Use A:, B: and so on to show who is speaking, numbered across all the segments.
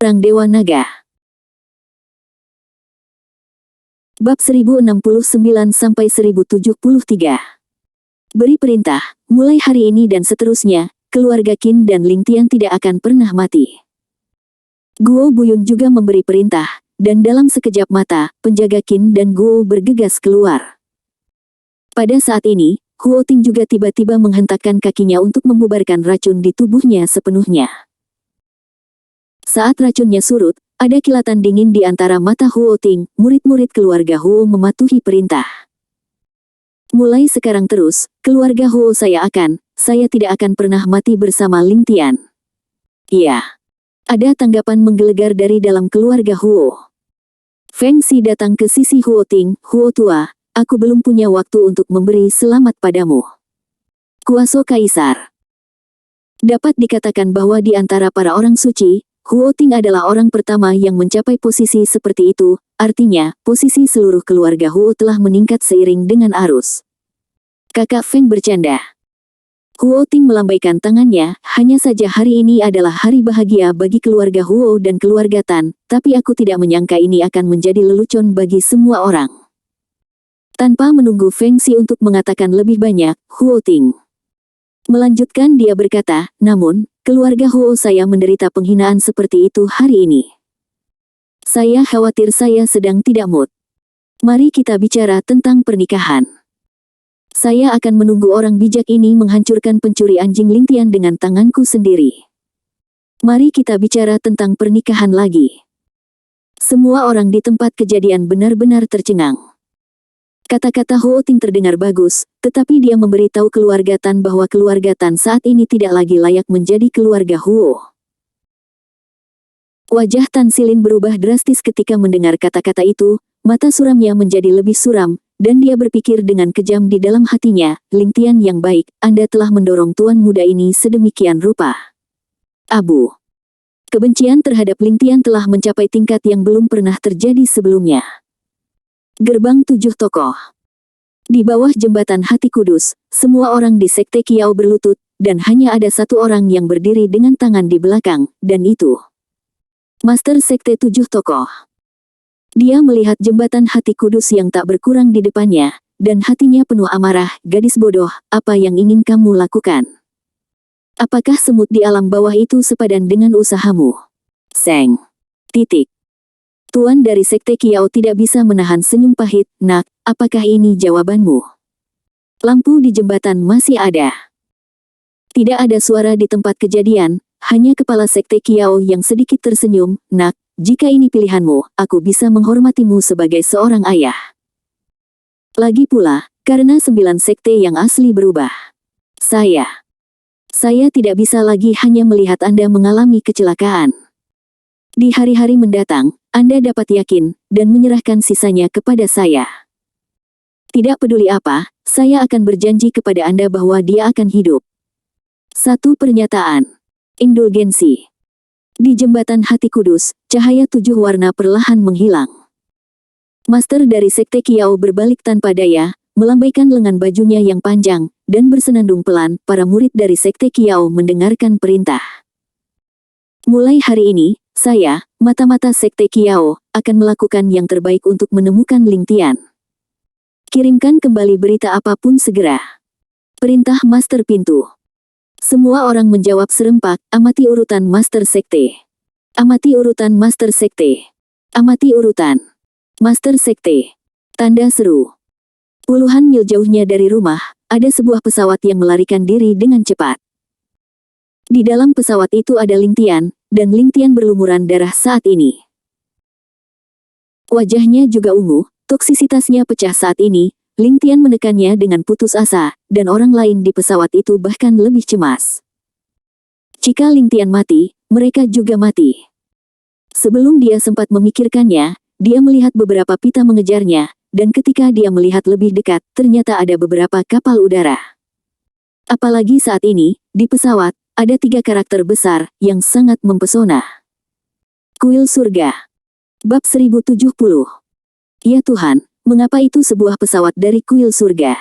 A: Perang Dewa Naga. Bab 1069-1073. Beri perintah, mulai hari ini dan seterusnya, keluarga Qin dan Ling Tian tidak akan pernah mati. Guo Buyun juga memberi perintah, dan dalam sekejap mata, penjaga Qin dan Guo bergegas keluar. Pada saat ini, Huo Ting juga tiba-tiba menghentakkan kakinya untuk membubarkan racun di tubuhnya sepenuhnya. Saat racunnya surut, ada kilatan dingin di antara mata Huo Ting. Murid-murid keluarga Huo mematuhi perintah. Mulai sekarang terus, keluarga Huo saya tidak akan pernah mati bersama Ling Tian. Iya. Ada tanggapan menggelegar dari dalam keluarga Huo. Feng Xi datang ke sisi Huo Ting. Huo tua, aku belum punya waktu untuk memberi selamat padamu. Kuasa Kaisar. Dapat dikatakan bahwa di antara para orang suci, Huo Ting adalah orang pertama yang mencapai posisi seperti itu, artinya, posisi seluruh keluarga Huo telah meningkat seiring dengan arus. Kakak Feng bercanda. Huo Ting melambaikan tangannya, hanya saja hari ini adalah hari bahagia bagi keluarga Huo dan keluarga Tan, tapi aku tidak menyangka ini akan menjadi lelucon bagi semua orang. Tanpa menunggu Feng Xi untuk mengatakan lebih banyak, Huo Ting melanjutkan, dia berkata, namun, keluarga Huo saya menderita penghinaan seperti itu hari ini. Saya khawatir saya sedang tidak mood. Mari kita bicara tentang pernikahan. Saya akan menunggu orang bijak ini menghancurkan pencuri anjing Ling Tian dengan tanganku sendiri. Mari kita bicara tentang pernikahan lagi. Semua orang di tempat kejadian benar-benar tercengang. Kata-kata Huo Ting terdengar bagus, tetapi dia memberitahu keluarga Tan bahwa keluarga Tan saat ini tidak lagi layak menjadi keluarga Huo. Wajah Tan Xilin berubah drastis ketika mendengar kata-kata itu, mata suramnya menjadi lebih suram, dan dia berpikir dengan kejam di dalam hatinya, Ling Tian yang baik, Anda telah mendorong tuan muda ini sedemikian rupa. Abu. Kebencian terhadap Ling Tian telah mencapai tingkat yang belum pernah terjadi sebelumnya. Gerbang 7 Tokoh. Di bawah jembatan Hati Kudus, semua orang di Sekte Kiao berlutut, dan hanya ada satu orang yang berdiri dengan tangan di belakang, dan itu Master Sekte 7 Tokoh. Dia melihat jembatan Hati Kudus yang tak berkurang di depannya, dan hatinya penuh amarah. Gadis bodoh, apa yang ingin kamu lakukan? Apakah semut di alam bawah itu sepadan dengan usahamu? Seng. Titik. Tuan dari Sekte Kiao tidak bisa menahan senyum pahit. Nak, apakah ini jawabanmu? Lampu di jembatan masih ada. Tidak ada suara di tempat kejadian, hanya kepala Sekte Kiao yang sedikit tersenyum. Nak, jika ini pilihanmu, aku bisa menghormatimu sebagai seorang ayah. Lagi pula, karena 9 sekte yang asli berubah. Saya tidak bisa lagi hanya melihat Anda mengalami kecelakaan. Di hari-hari mendatang, Anda dapat yakin, dan menyerahkan sisanya kepada saya. Tidak peduli apa, saya akan berjanji kepada Anda bahwa dia akan hidup. Satu pernyataan. Indulgensi. Di jembatan Hati Kudus, cahaya 7 warna perlahan menghilang. Master dari Sekte Kiao berbalik tanpa daya, melambaikan lengan bajunya yang panjang, dan bersenandung pelan. Para murid dari Sekte Kiao mendengarkan perintah. Mulai hari ini, saya, mata-mata Sekte Kiao, akan melakukan yang terbaik untuk menemukan Ling Tian. Kirimkan kembali berita apapun segera. Perintah Master Pintu. Semua orang menjawab serempak, amati urutan Master Sekte. Amati urutan Master Sekte. Amati urutan Master Sekte. Tanda seru. Puluhan mil jauhnya dari rumah, ada sebuah pesawat yang melarikan diri dengan cepat. Di dalam pesawat itu ada Ling Tian, dan Ling Tian berlumuran darah saat ini. Wajahnya juga ungu, toksisitasnya pecah saat ini. Ling Tian menekannya dengan putus asa, dan orang lain di pesawat itu bahkan lebih cemas. Jika Ling Tian mati, mereka juga mati. Sebelum dia sempat memikirkannya, dia melihat beberapa pita mengejarnya, dan ketika dia melihat lebih dekat, ternyata ada beberapa kapal udara. Apalagi saat ini, di pesawat, ada 3 karakter besar, yang sangat mempesona. Kuil Surga. Bab 1070. Ya Tuhan, mengapa itu sebuah pesawat dari Kuil Surga?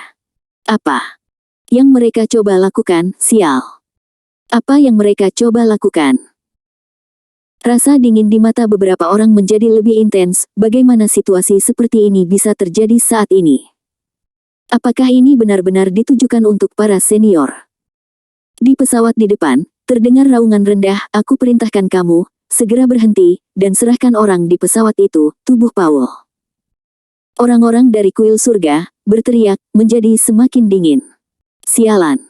A: Apa yang mereka coba lakukan, sial? Apa yang mereka coba lakukan? Rasa dingin di mata beberapa orang menjadi lebih intens. Bagaimana situasi seperti ini bisa terjadi saat ini? Apakah ini benar-benar ditujukan untuk para senior? Di pesawat di depan, terdengar raungan rendah, "Aku perintahkan kamu, segera berhenti, dan serahkan orang di pesawat itu." Tubuh Paul. Orang-orang dari kuil surga, berteriak, menjadi semakin dingin. Sialan.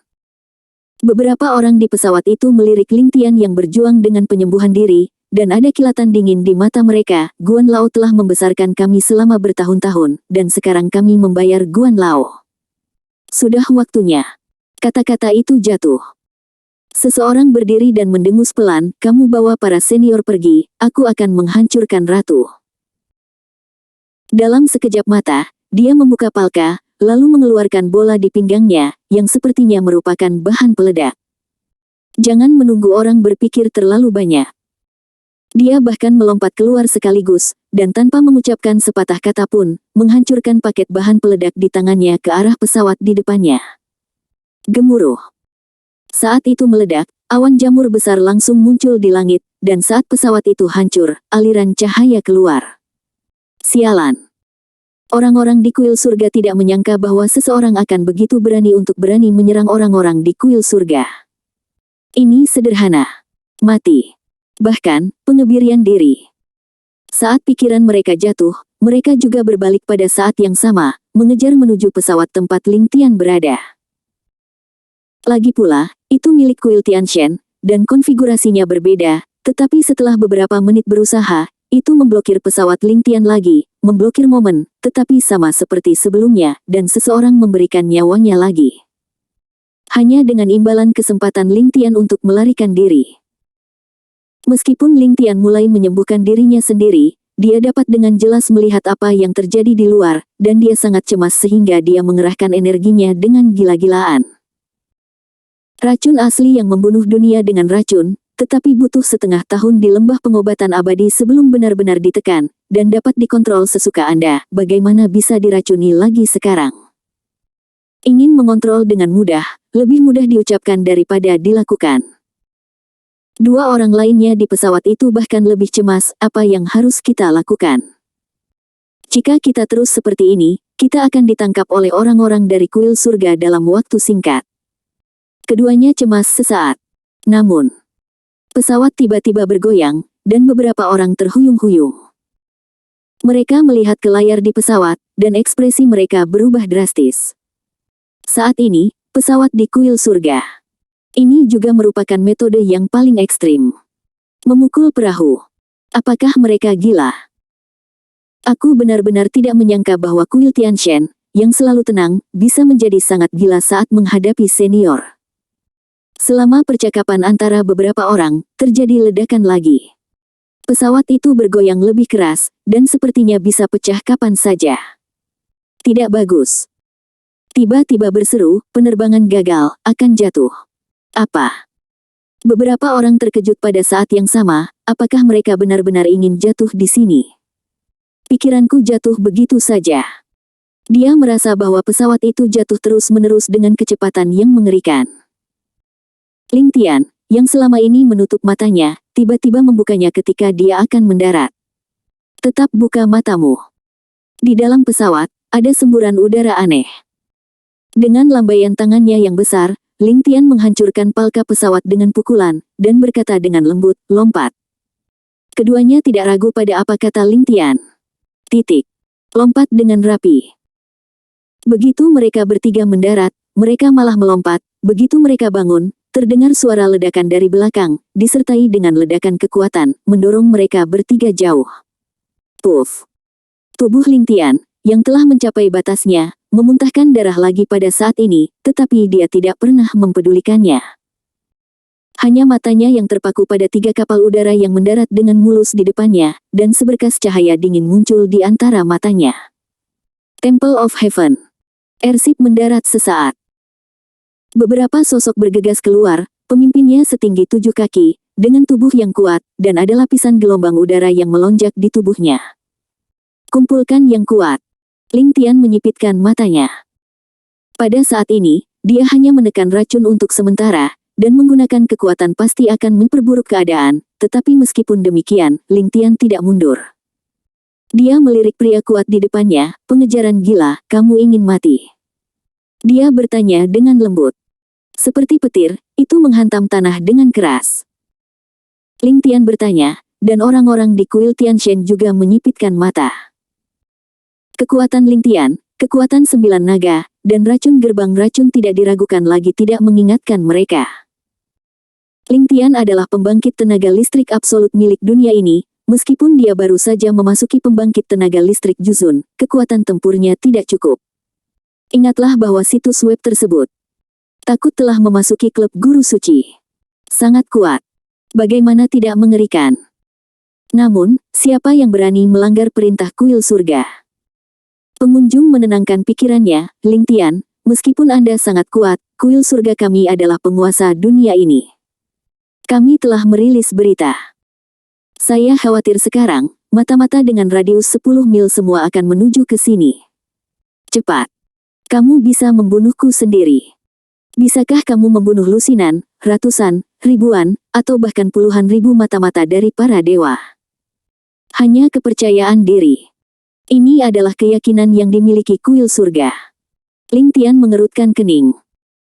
A: Beberapa orang di pesawat itu melirik Ling Tian yang berjuang dengan penyembuhan diri, dan ada kilatan dingin di mata mereka. "Guan Lao telah membesarkan kami selama bertahun-tahun, dan sekarang kami membayar Guan Lao. Sudah waktunya." Kata-kata itu jatuh. Seseorang berdiri dan mendengus pelan, "Kamu bawa para senior pergi, aku akan menghancurkan ratu." Dalam sekejap mata, dia membuka palka, lalu mengeluarkan bola di pinggangnya, yang sepertinya merupakan bahan peledak. Jangan menunggu orang berpikir terlalu banyak. Dia bahkan melompat keluar sekaligus, dan tanpa mengucapkan sepatah kata pun, menghancurkan paket bahan peledak di tangannya ke arah pesawat di depannya. Gemuruh. Saat itu meledak, awan jamur besar langsung muncul di langit, dan saat pesawat itu hancur, aliran cahaya keluar. Sialan. Orang-orang di kuil surga tidak menyangka bahwa seseorang akan begitu berani untuk berani menyerang orang-orang di kuil surga. Ini sederhana. Mati. Bahkan, pengebirian diri. Saat pikiran mereka jatuh, mereka juga berbalik pada saat yang sama, mengejar menuju pesawat tempat Ling Tian berada. Lagi pula, itu milik kuil Tianshan, dan konfigurasinya berbeda, tetapi setelah beberapa menit berusaha, itu memblokir pesawat Ling Tian lagi, memblokir momen, tetapi sama seperti sebelumnya, dan seseorang memberikan nyawanya lagi. Hanya dengan imbalan kesempatan Ling Tian untuk melarikan diri. Meskipun Ling Tian mulai menyembuhkan dirinya sendiri, dia dapat dengan jelas melihat apa yang terjadi di luar, dan dia sangat cemas sehingga dia mengerahkan energinya dengan gila-gilaan. Racun asli yang membunuh dunia dengan racun, tetapi butuh setengah tahun di lembah pengobatan abadi sebelum benar-benar ditekan, dan dapat dikontrol sesuka Anda. Bagaimana bisa diracuni lagi sekarang? Ingin mengontrol dengan mudah, lebih mudah diucapkan daripada dilakukan. Dua orang lainnya di pesawat itu bahkan lebih cemas, apa yang harus kita lakukan? Jika kita terus seperti ini, kita akan ditangkap oleh orang-orang dari kuil surga dalam waktu singkat. Keduanya cemas sesaat. Namun, pesawat tiba-tiba bergoyang, dan beberapa orang terhuyung-huyung. Mereka melihat ke layar di pesawat, dan ekspresi mereka berubah drastis. Saat ini, pesawat di kuil surga. Ini juga merupakan metode yang paling ekstrim. Memukul perahu. Apakah mereka gila? Aku benar-benar tidak menyangka bahwa kuil Tianshan, yang selalu tenang, bisa menjadi sangat gila saat menghadapi senior. Selama percakapan antara beberapa orang, terjadi ledakan lagi. Pesawat itu bergoyang lebih keras, dan sepertinya bisa pecah kapan saja. Tidak bagus. Tiba-tiba berseru, penerbangan gagal, akan jatuh. Apa? Beberapa orang terkejut pada saat yang sama, apakah mereka benar-benar ingin jatuh di sini? Pikiranku jatuh begitu saja. Dia merasa bahwa pesawat itu jatuh terus-menerus dengan kecepatan yang mengerikan. Ling Tian, yang selama ini menutup matanya, tiba-tiba membukanya ketika dia akan mendarat. Tetap buka matamu. Di dalam pesawat, ada semburan udara aneh. Dengan lambaian tangannya yang besar, Ling Tian menghancurkan palka pesawat dengan pukulan, dan berkata dengan lembut, "Lompat." Keduanya tidak ragu pada apa kata Ling Tian. Titik. Lompat dengan rapi. Begitu mereka bertiga mendarat, mereka malah melompat. Begitu mereka bangun, terdengar suara ledakan dari belakang, disertai dengan ledakan kekuatan, mendorong mereka bertiga jauh. Puff. Tubuh Ling Tian, yang telah mencapai batasnya, memuntahkan darah lagi pada saat ini, tetapi dia tidak pernah mempedulikannya. Hanya matanya yang terpaku pada 3 kapal udara yang mendarat dengan mulus di depannya, dan seberkas cahaya dingin muncul di antara matanya. Temple of Heaven. Airship mendarat sesaat. Beberapa sosok bergegas keluar, pemimpinnya setinggi 7 kaki, dengan tubuh yang kuat, dan ada lapisan gelombang udara yang melonjak di tubuhnya. Kumpulkan yang kuat. Ling Tian menyipitkan matanya. Pada saat ini, dia hanya menekan racun untuk sementara, dan menggunakan kekuatan pasti akan memperburuk keadaan, tetapi meskipun demikian, Ling Tian tidak mundur. Dia melirik pria kuat di depannya, pengejaran gila, kamu ingin mati. Dia bertanya dengan lembut. Seperti petir, itu menghantam tanah dengan keras. Ling Tian bertanya, dan orang-orang di kuil Tianshan juga menyipitkan mata. Kekuatan Ling Tian, kekuatan 9 naga, dan racun gerbang racun tidak diragukan lagi tidak mengingatkan mereka. Ling Tian adalah pembangkit tenaga listrik absolut milik dunia ini, meskipun dia baru saja memasuki pembangkit tenaga listrik Juzun, kekuatan tempurnya tidak cukup. Ingatlah bahwa situs web tersebut takut telah memasuki klub guru suci. Sangat kuat. Bagaimana tidak mengerikan? Namun, siapa yang berani melanggar perintah kuil surga? Pengunjung menenangkan pikirannya, Ling Tian, meskipun Anda sangat kuat, kuil surga kami adalah penguasa dunia ini. Kami telah merilis berita. Saya khawatir sekarang, mata-mata dengan radius 10 mil semua akan menuju ke sini. Cepat. Kamu bisa membunuhku sendiri. Bisakah kamu membunuh lusinan, ratusan, ribuan, atau bahkan puluhan ribu mata-mata dari para dewa? Hanya kepercayaan diri. Ini adalah keyakinan yang dimiliki kuil surga. Ling Tian mengerutkan kening.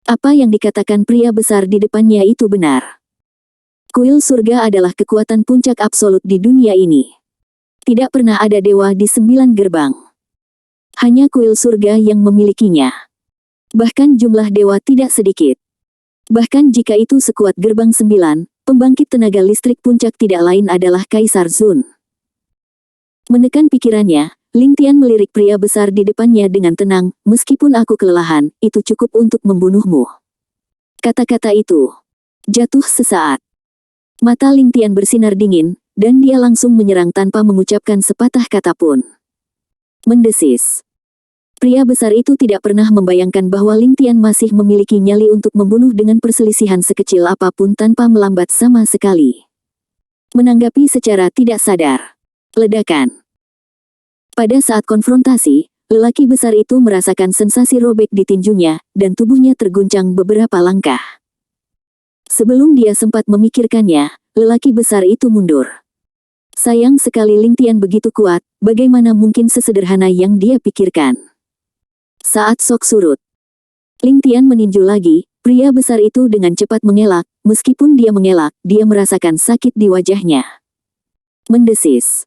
A: Apa yang dikatakan pria besar di depannya itu benar. Kuil surga adalah kekuatan puncak absolut di dunia ini. Tidak pernah ada dewa di 9 gerbang. Hanya kuil surga yang memilikinya. Bahkan jumlah dewa tidak sedikit. Bahkan jika itu sekuat gerbang 9, pembangkit tenaga listrik puncak tidak lain adalah Kaisar Zun. Menekan pikirannya, Ling Tian melirik pria besar di depannya dengan tenang, meskipun aku kelelahan, itu cukup untuk membunuhmu. Kata-kata itu jatuh sesaat. Mata Ling Tian bersinar dingin, dan dia langsung menyerang tanpa mengucapkan sepatah kata pun. Mendesis. Pria besar itu tidak pernah membayangkan bahwa Ling Tian masih memiliki nyali untuk membunuh dengan perselisihan sekecil apapun tanpa melambat sama sekali. Menanggapi secara tidak sadar. Ledakan. Pada saat konfrontasi, lelaki besar itu merasakan sensasi robek di tinjunya, dan tubuhnya terguncang beberapa langkah. Sebelum dia sempat memikirkannya, lelaki besar itu mundur. Sayang sekali Ling Tian begitu kuat, bagaimana mungkin sesederhana yang dia pikirkan. Saat sok surut, Ling Tian meninju lagi, pria besar itu dengan cepat mengelak, meskipun dia mengelak, dia merasakan sakit di wajahnya. Mendesis.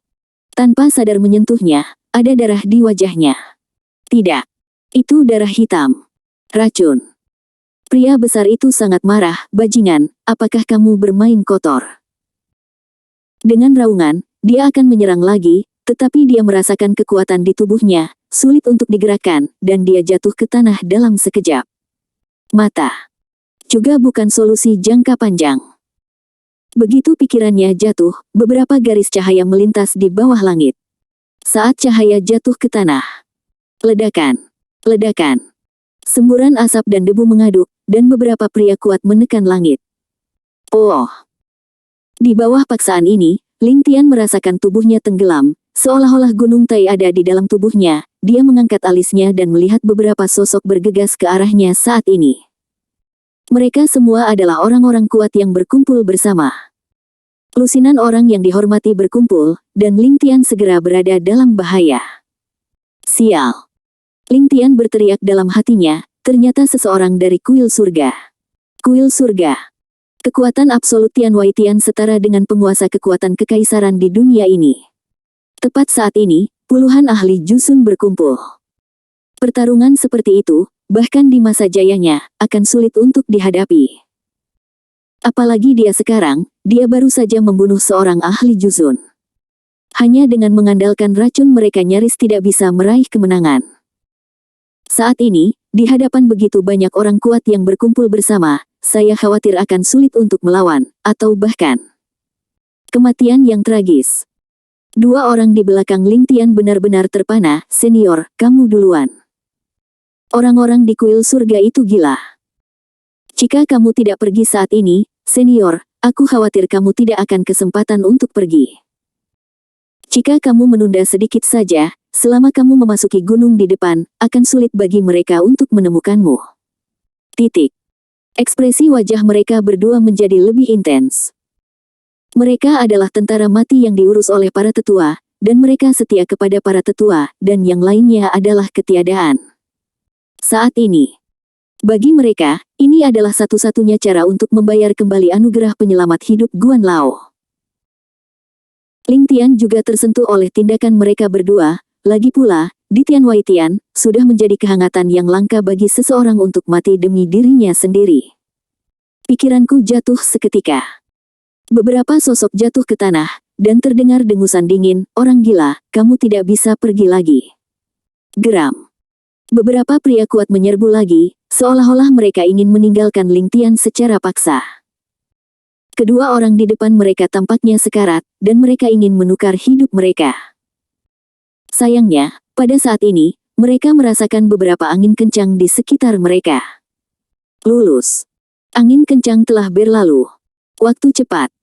A: Tanpa sadar menyentuhnya, ada darah di wajahnya. Tidak. Itu darah hitam. Racun. Pria besar itu sangat marah, bajingan, apakah kamu bermain kotor? Dengan raungan, dia akan menyerang lagi, tetapi dia merasakan kekuatan di tubuhnya, sulit untuk digerakkan, dan dia jatuh ke tanah dalam sekejap. Mata. Juga bukan solusi jangka panjang. Begitu pikirannya jatuh, beberapa garis cahaya melintas di bawah langit. Saat cahaya jatuh ke tanah. Ledakan. Ledakan. Semburan asap dan debu mengaduk, dan beberapa pria kuat menekan langit. Oh! Di bawah paksaan ini, Ling Tian merasakan tubuhnya tenggelam, seolah-olah gunung Tai ada di dalam tubuhnya. Dia mengangkat alisnya dan melihat beberapa sosok bergegas ke arahnya saat ini. Mereka semua adalah orang-orang kuat yang berkumpul bersama. Lusinan orang yang dihormati berkumpul, dan Ling Tian segera berada dalam bahaya. Sial! Ling Tian berteriak dalam hatinya, ternyata seseorang dari kuil surga. Kuil surga. Kekuatan absolut Tian Wei Tian setara dengan penguasa kekuatan kekaisaran di dunia ini. Tepat saat ini, puluhan ahli Jusun berkumpul. Pertarungan seperti itu, bahkan di masa jayanya, akan sulit untuk dihadapi. Apalagi dia sekarang, dia baru saja membunuh seorang ahli Juzun. Hanya dengan mengandalkan racun mereka nyaris tidak bisa meraih kemenangan. Saat ini, di hadapan begitu banyak orang kuat yang berkumpul bersama, saya khawatir akan sulit untuk melawan, atau bahkan kematian yang tragis. Dua orang di belakang Ling Tian benar-benar terpana, senior, kamu duluan. Orang-orang di kuil surga itu gila. Jika kamu tidak pergi saat ini, senior, aku khawatir kamu tidak akan kesempatan untuk pergi. Jika kamu menunda sedikit saja, selama kamu memasuki gunung di depan, akan sulit bagi mereka untuk menemukanmu. Titik. Ekspresi wajah mereka berdua menjadi lebih intens. Mereka adalah tentara mati yang diurus oleh para tetua, dan mereka setia kepada para tetua, dan yang lainnya adalah ketiadaan. Saat ini, bagi mereka, ini adalah satu-satunya cara untuk membayar kembali anugerah penyelamat hidup Guan Lao. Ling Tian juga tersentuh oleh tindakan mereka berdua. Lagi pula, di Tian Wai Tian, sudah menjadi kehangatan yang langka bagi seseorang untuk mati demi dirinya sendiri. Pikiranku jatuh seketika. Beberapa sosok jatuh ke tanah, dan terdengar dengusan dingin, "Orang gila, kamu tidak bisa pergi lagi." Geram. Beberapa pria kuat menyerbu lagi, seolah-olah mereka ingin meninggalkan Ling Tian secara paksa. Kedua orang di depan mereka tampaknya sekarat, dan mereka ingin menukar hidup mereka. Sayangnya, pada saat ini, mereka merasakan beberapa angin kencang di sekitar mereka. Lulus. Angin kencang telah berlalu. Waktu cepat.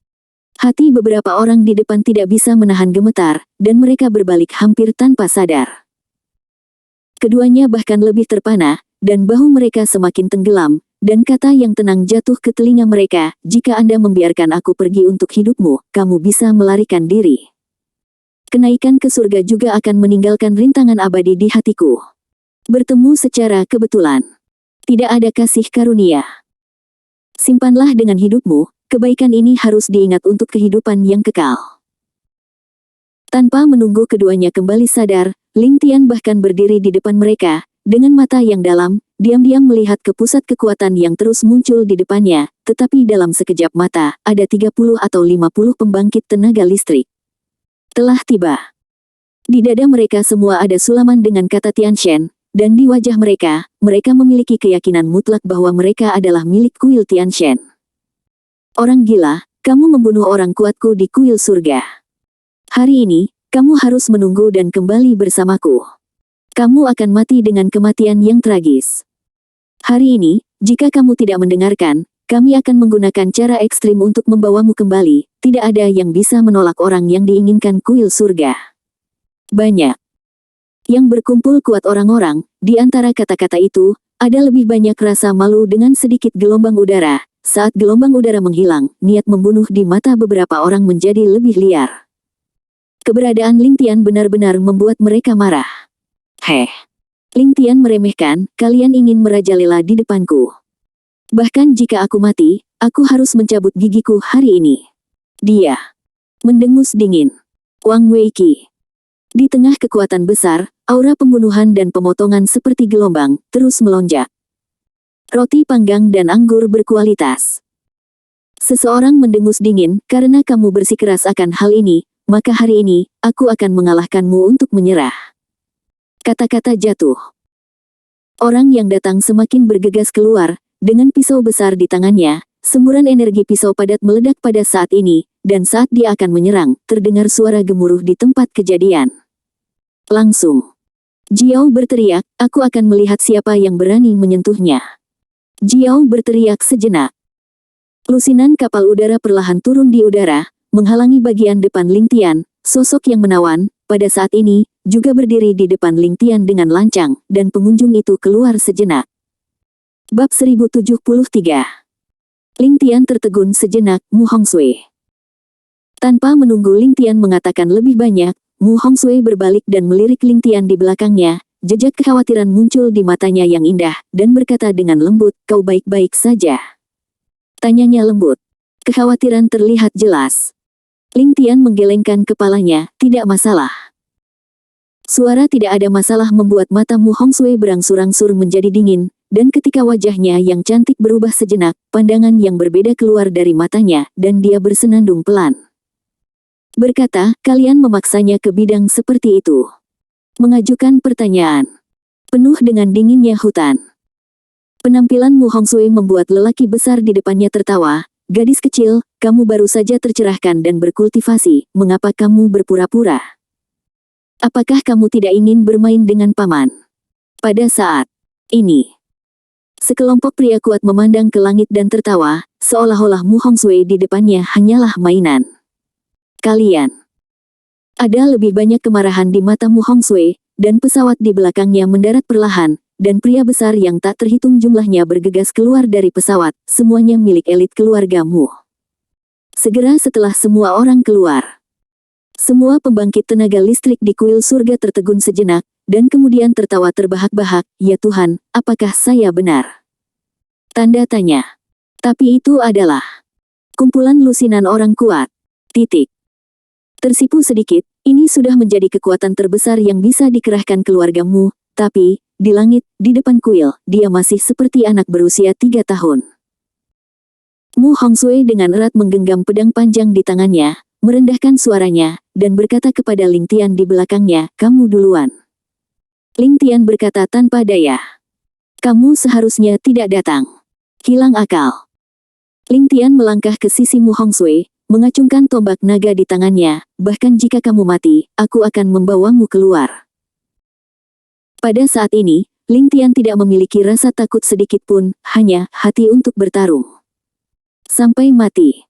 A: Hati beberapa orang di depan tidak bisa menahan gemetar, dan mereka berbalik hampir tanpa sadar. Keduanya bahkan lebih terpana, dan bahu mereka semakin tenggelam, dan kata yang tenang jatuh ke telinga mereka, "Jika Anda membiarkan aku pergi untuk hidupmu, kamu bisa melarikan diri. Kenaikan ke surga juga akan meninggalkan rintangan abadi di hatiku. Bertemu secara kebetulan. Tidak ada kasih karunia. Simpanlah dengan hidupmu, kebaikan ini harus diingat untuk kehidupan yang kekal." Tanpa menunggu keduanya kembali sadar, Ling Tian bahkan berdiri di depan mereka, dengan mata yang dalam, diam-diam melihat ke pusat kekuatan yang terus muncul di depannya, tetapi dalam sekejap mata, ada 30 atau 50 pembangkit tenaga listrik. Telah tiba. Di dada mereka semua ada sulaman dengan kata Tianshan, dan di wajah mereka, mereka memiliki keyakinan mutlak bahwa mereka adalah milik kuil Tianshan. "Orang gila, kamu membunuh orang kuatku di kuil surga. Hari ini, kamu harus menunggu dan kembali bersamaku. Kamu akan mati dengan kematian yang tragis. Hari ini, jika kamu tidak mendengarkan, kami akan menggunakan cara ekstrim untuk membawamu kembali. Tidak ada yang bisa menolak orang yang diinginkan kuil surga." Banyak. Yang berkumpul kuat orang-orang, di antara kata-kata itu, ada lebih banyak rasa malu dengan sedikit gelombang udara. Saat gelombang udara menghilang, niat membunuh di mata beberapa orang menjadi lebih liar. Keberadaan Ling Tian benar-benar membuat mereka marah. "Heh. Ling Tian meremehkan, kalian ingin merajalela di depanku. Bahkan jika aku mati, aku harus mencabut gigiku hari ini." Dia mendengus dingin. Wang Weiqi. Di tengah kekuatan besar, aura pembunuhan dan pemotongan seperti gelombang, terus melonjak. Roti panggang dan anggur berkualitas. Seseorang mendengus dingin, "Karena kamu bersikeras akan hal ini, maka hari ini, aku akan mengalahkanmu untuk menyerah." Kata-kata jatuh. Orang yang datang semakin bergegas keluar, dengan pisau besar di tangannya, semburan energi pisau padat meledak pada saat ini, dan saat dia akan menyerang, terdengar suara gemuruh di tempat kejadian. Langsung. Jiao berteriak, "Aku akan melihat siapa yang berani menyentuhnya." Jiao berteriak sejenak. Lusinan kapal udara perlahan turun di udara, menghalangi bagian depan Ling Tian. Sosok yang menawan, pada saat ini, juga berdiri di depan Ling Tian dengan lancang, dan pengunjung itu keluar sejenak. Bab 1073. Ling Tian tertegun sejenak, Mu Hongsui. Tanpa menunggu Ling Tian mengatakan lebih banyak, Mu Hongsui berbalik dan melirik Ling Tian di belakangnya. Jejak kekhawatiran muncul di matanya yang indah, dan berkata dengan lembut, "Kau baik-baik saja?" Tanyanya lembut. Kekhawatiran terlihat jelas. Ling Tian menggelengkan kepalanya, "Tidak masalah." Suara "tidak ada masalah" membuat mata Mu Hongsui berangsur-angsur menjadi dingin, dan ketika wajahnya yang cantik berubah sejenak, pandangan yang berbeda keluar dari matanya, dan dia bersenandung pelan. Berkata, "Kalian memaksanya ke bidang seperti itu?" Mengajukan pertanyaan. Penuh dengan dinginnya hutan. Penampilan Mu Hongsui membuat lelaki besar di depannya tertawa. "Gadis kecil, kamu baru saja tercerahkan dan berkultivasi, mengapa kamu berpura-pura? Apakah kamu tidak ingin bermain dengan paman?" Pada saat ini, sekelompok pria kuat memandang ke langit dan tertawa, seolah-olah Mu Hongsui di depannya hanyalah mainan. "Kalian." Ada lebih banyak kemarahan di mata Mu Hongsui, dan pesawat di belakangnya mendarat perlahan, dan pria besar yang tak terhitung jumlahnya bergegas keluar dari pesawat, semuanya milik elit keluargamu. Segera setelah semua orang keluar, semua pembangkit tenaga listrik di kuil surga tertegun sejenak, dan kemudian tertawa terbahak-bahak, "Ya Tuhan, apakah saya benar?" Tanda tanya. Tapi itu adalah kumpulan lusinan orang kuat. Titik. Tersipu sedikit, ini sudah menjadi kekuatan terbesar yang bisa dikerahkan keluargamu, tapi, di langit, di depan kuil, dia masih seperti anak berusia 3 tahun. Mu Hongsui dengan erat menggenggam pedang panjang di tangannya, merendahkan suaranya, dan berkata kepada Ling Tian di belakangnya, "Kamu duluan." Ling Tian berkata tanpa daya, "Kamu seharusnya tidak datang. Hilang akal." Ling Tian melangkah ke sisi Mu Hongsui, mengacungkan tombak naga di tangannya, "Bahkan jika kamu mati, aku akan membawamu keluar." Pada saat ini, Ling Tian tidak memiliki rasa takut sedikit pun, hanya hati untuk bertarung. Sampai mati.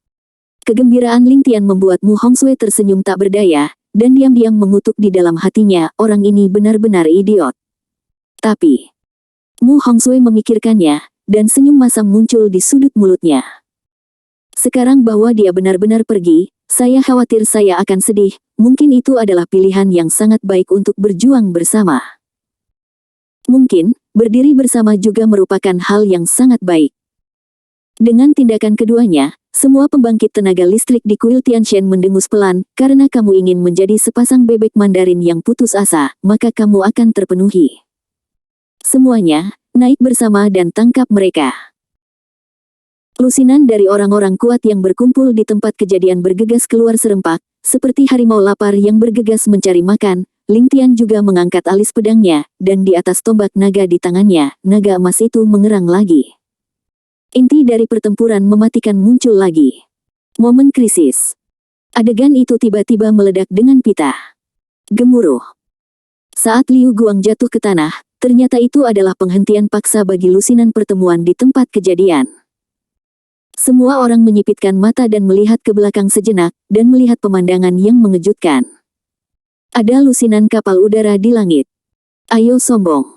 A: Kegembiraan Ling Tian membuat Mu Hongsui tersenyum tak berdaya, dan diam-diam mengutuk di dalam hatinya, orang ini benar-benar idiot. Tapi, Mu Hongsui memikirkannya, dan senyum masam muncul di sudut mulutnya. Sekarang bahwa dia benar-benar pergi, saya khawatir saya akan sedih, mungkin itu adalah pilihan yang sangat baik untuk berjuang bersama. Mungkin, berdiri bersama juga merupakan hal yang sangat baik. Dengan tindakan keduanya, semua pembangkit tenaga listrik di kuil Tianshan mendengus pelan, karena kamu ingin menjadi sepasang bebek Mandarin yang putus asa, maka kamu akan terpenuhi. Semuanya, naik bersama dan tangkap mereka. Lusinan dari orang-orang kuat yang berkumpul di tempat kejadian bergegas keluar serempak, seperti harimau lapar yang bergegas mencari makan. Ling Tian juga mengangkat alis pedangnya, dan di atas tombak naga di tangannya, naga emas itu mengerang lagi. Inti dari pertempuran mematikan muncul lagi. Momen krisis. Adegan itu tiba-tiba meledak dengan pita. Gemuruh. Saat Liu Guang jatuh ke tanah, ternyata itu adalah penghentian paksa bagi lusinan pertemuan di tempat kejadian. Semua orang menyipitkan mata dan melihat ke belakang sejenak, dan melihat pemandangan yang mengejutkan. Ada lusinan kapal udara di langit. "Ayo sombong."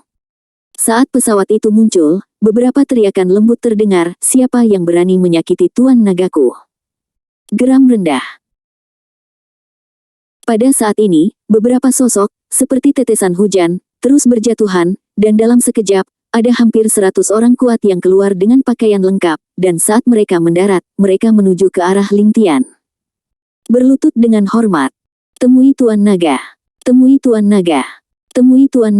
A: Saat pesawat itu muncul, beberapa teriakan lembut terdengar, "Siapa yang berani menyakiti Tuan Nagaku?" Geram rendah. Pada saat ini, beberapa sosok, seperti tetesan hujan, terus berjatuhan, dan dalam sekejap, ada hampir 100 orang kuat yang keluar dengan pakaian lengkap, dan saat mereka mendarat, mereka menuju ke arah Ling Tian. Berlutut dengan hormat. "Temui Tuan Naga. Temui Tuan Naga. Temui Tuan